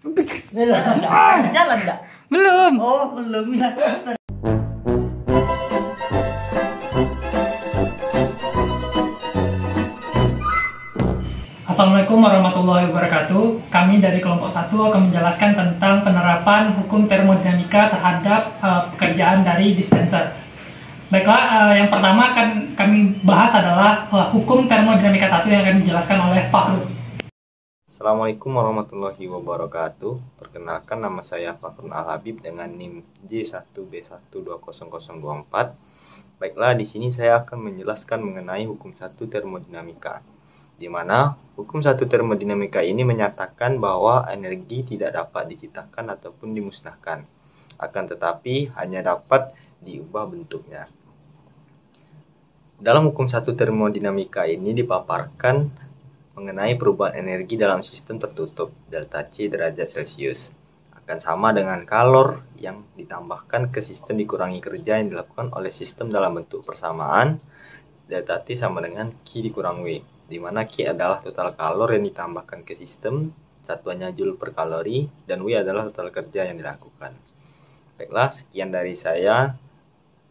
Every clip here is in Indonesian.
Jalan nggak? Belum. Oh, belum ya. Assalamualaikum warahmatullahi wabarakatuh. Kami dari kelompok 1 akan menjelaskan tentang penerapan hukum termodinamika terhadap pekerjaan dari dispenser. Baiklah, yang pertama akan kami bahas adalah hukum termodinamika 1 yang akan dijelaskan oleh Fakhrul. Assalamualaikum warahmatullahi wabarakatuh. Perkenalkan, nama saya Fakhrul Al-Habib dengan NIM J1B1200024. Baiklah, di sini saya akan menjelaskan mengenai hukum 1 termodinamika, di mana hukum 1 termodinamika ini menyatakan bahwa energi tidak dapat diciptakan ataupun dimusnahkan, akan tetapi hanya dapat diubah bentuknya. Dalam hukum 1 termodinamika ini dipaparkan mengenai perubahan energi dalam sistem tertutup delta C derajat Celcius akan sama dengan kalor yang ditambahkan ke sistem dikurangi kerja yang dilakukan oleh sistem dalam bentuk persamaan delta T sama dengan Q dikurang W, di mana Q adalah total kalor yang ditambahkan ke sistem, satuannya joule per kalori, dan W adalah total kerja yang dilakukan. Baiklah, sekian dari saya.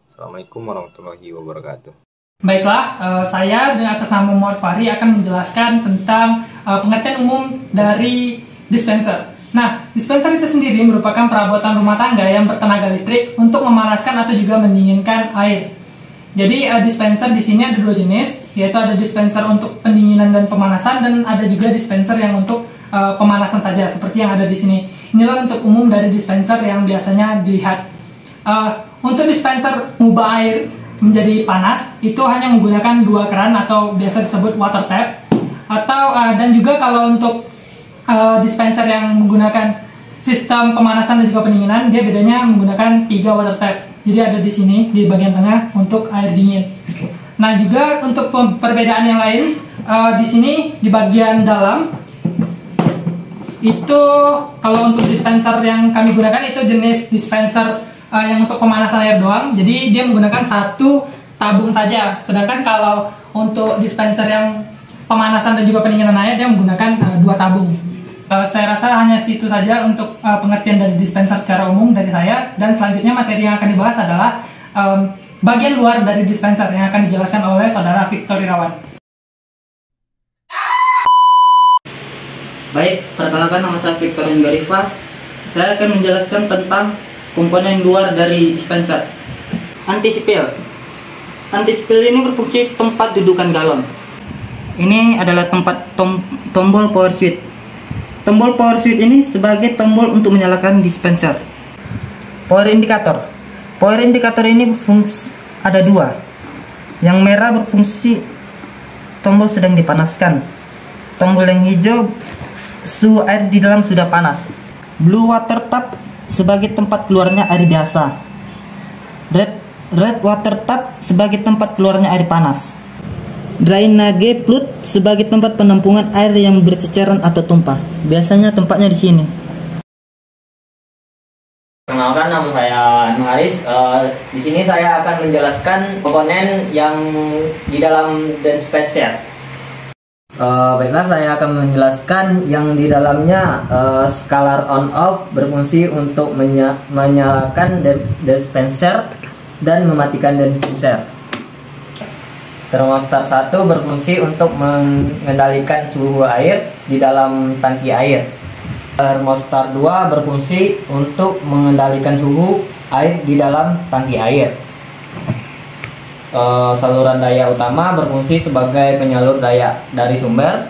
Assalamualaikum warahmatullahi wabarakatuh. Baiklah, saya dengan atas nama Muhammad Fahri akan menjelaskan tentang pengertian umum dari dispenser. Nah, dispenser itu sendiri merupakan perabotan rumah tangga yang bertenaga listrik untuk memanaskan atau juga mendinginkan air. Jadi dispenser di sini ada dua jenis, yaitu ada dispenser untuk pendinginan dan pemanasan, dan ada juga dispenser yang untuk pemanasan saja, seperti yang ada di sini. Inilah bentuk umum dari dispenser yang biasanya dilihat. Untuk dispenser mengubah air menjadi panas itu hanya menggunakan dua keran atau biasa disebut water tap, atau dan juga kalau untuk dispenser yang menggunakan sistem pemanasan dan juga pendinginan, dia bedanya menggunakan 3 water tap. Jadi ada di sini di bagian tengah untuk air dingin. Nah, juga untuk perbedaan yang lain di sini di bagian dalam itu, kalau untuk dispenser yang kami gunakan itu jenis dispenser yang untuk pemanasan air doang, jadi dia menggunakan 1 tabung saja. Sedangkan kalau untuk dispenser yang pemanasan dan juga pendinginan air, dia menggunakan 2 tabung. Saya rasa hanya situ saja untuk pengertian dari dispenser secara umum dari saya, dan selanjutnya materi yang akan dibahas adalah bagian luar dari dispenser yang akan dijelaskan oleh saudara Victor Irawan. Baik, perkenalkan, nama saya Victor Irawan. Saya akan menjelaskan tentang komponen luar dari dispenser. Antisipil. Antisipil ini berfungsi tempat dudukan galon. Ini adalah tempat tombol power switch. Tombol power switch ini sebagai tombol untuk menyalakan dispenser. Power indikator. Power indikator ini berfungsi ada 2. Yang merah berfungsi tombol sedang dipanaskan. Tombol yang hijau suhu air di dalam sudah panas. Blue water tap sebagai tempat keluarnya air biasa. Red water tap sebagai tempat keluarnya air panas. Drainage plug sebagai tempat penampungan air yang berceceran atau tumpah. Biasanya tempatnya di sini. Perkenalkan, nama saya Haris. Di sini saya akan menjelaskan komponen yang di dalam dispenser. Baiklah, saya akan menjelaskan yang di dalamnya. Scalar on off berfungsi untuk menyalakan dispenser dan mematikan dispenser. Termostat 1 berfungsi untuk mengendalikan suhu air di dalam tangki air. Termostat 2 berfungsi untuk mengendalikan suhu air di dalam tangki air. Saluran daya utama berfungsi sebagai penyalur daya dari sumber,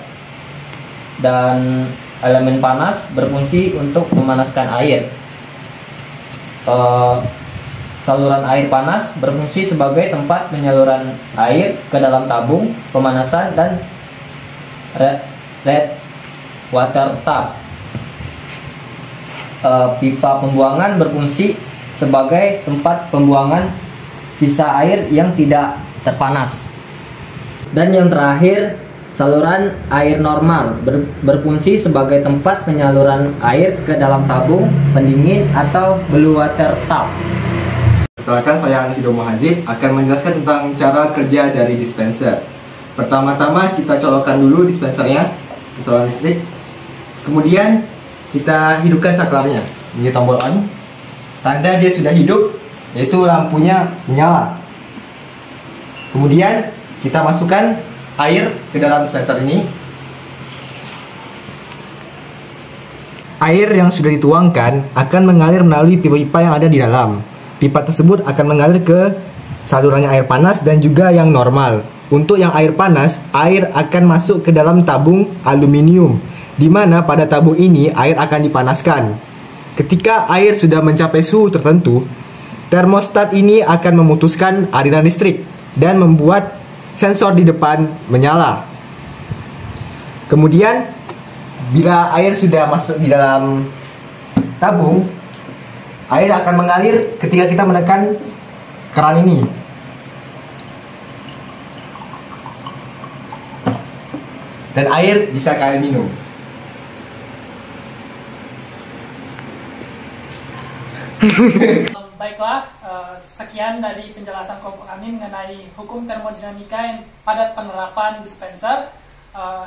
dan elemen panas berfungsi untuk memanaskan air. Saluran air panas berfungsi sebagai tempat penyaluran air ke dalam tabung pemanasan dan red water tap. Pipa pembuangan berfungsi sebagai tempat pembuangan sisa air yang tidak terpanas. Dan yang terakhir, saluran air normal berfungsi sebagai tempat penyaluran air ke dalam tabung pendingin atau blue water tap. Perkenalkan, saya Ansido Muhazib akan menjelaskan tentang cara kerja dari dispenser. Pertama-tama kita colokkan dulu dispensernya ke saluran listrik. Kemudian kita hidupkan saklarnya. Ini tombol on. Tanda dia sudah hidup, yaitu lampunya menyala. Kemudian kita masukkan air ke dalam dispenser ini. Air yang sudah dituangkan akan mengalir melalui pipa-pipa yang ada di dalam. Pipa tersebut akan mengalir ke salurannya air panas dan juga yang normal. Untuk yang air panas, air akan masuk ke dalam tabung aluminium, di mana pada tabung ini air akan dipanaskan. Ketika air sudah mencapai suhu tertentu, termostat ini akan memutuskan aliran listrik dan membuat sensor di depan menyala. Kemudian, bila air sudah masuk di dalam tabung, air akan mengalir ketika kita menekan keran ini. Dan air bisa kalian minum. Baiklah, sekian dari penjelasan kelompok kami mengenai hukum termodinamika yang pada penerapan dispenser.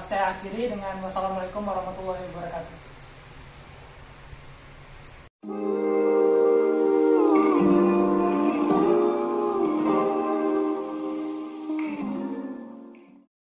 Saya akhiri dengan wassalamualaikum warahmatullahi wabarakatuh.